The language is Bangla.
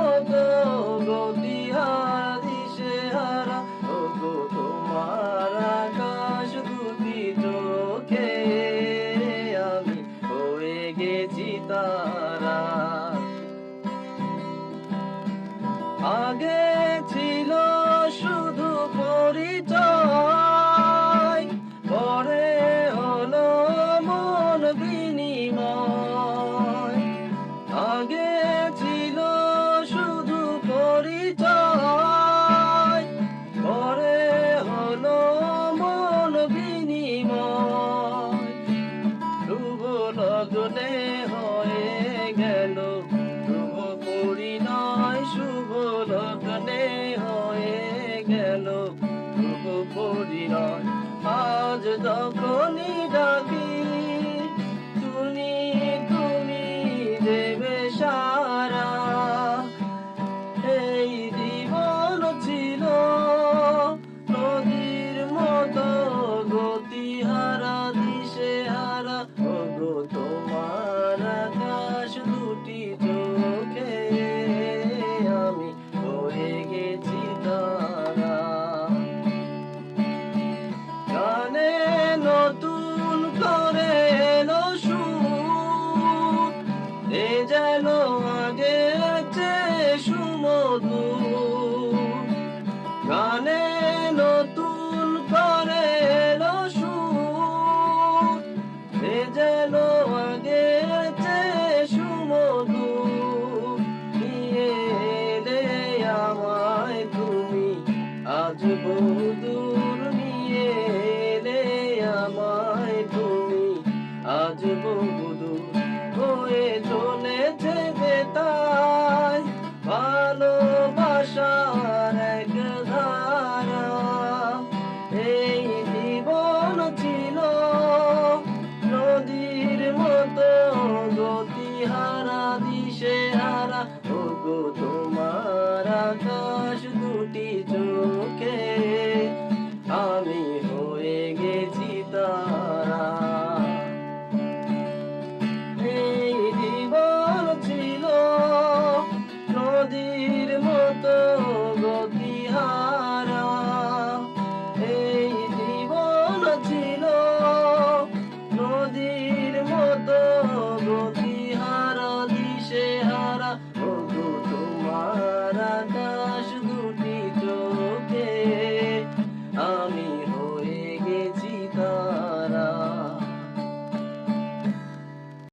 মতো গতিহারা দিশেহারা, ওগো তোমার আকাশ দুটি চোখে আমি হয়ে গেছি তারা। আগে ছিল শুধু পরিচয়, পরে হলো মন বিনিময়। আগে ছিল শুধু পরিচয়, পরে হলো মন বিনিময়। শুভ লগ্নে হয়ে গেল শুভ পরিণয়, শুভ লগ্নে হয়ে গেল শুভ পরিণয়। আজ যখনই ডাকি তুমি তুমি দেবে সারা। এই জীবন ছিল নদীর মতো গতিহারা দিশেহারা, ওগো তোমার আকাশ দুটি চোখে আমি হয়ে গেছি তারা। গানে নতুন করে এলো সুর, এ যেন আগের চেয়ে সুমধুর। গানে নতুন করে এলো সুর, এ যেন আগের চেয়ে সুমধুর। নিয়ে এলে আমায় তুমি আজ বহুদূর, নিয়ে এলে আমায় তুমি আজ বহুদূর। হয়ে চলেছে বেতাই ভালোবাসার এক ধারা। এই জীবন ছিল নদীর মতো গতিহারা দিশেহারা, ওগো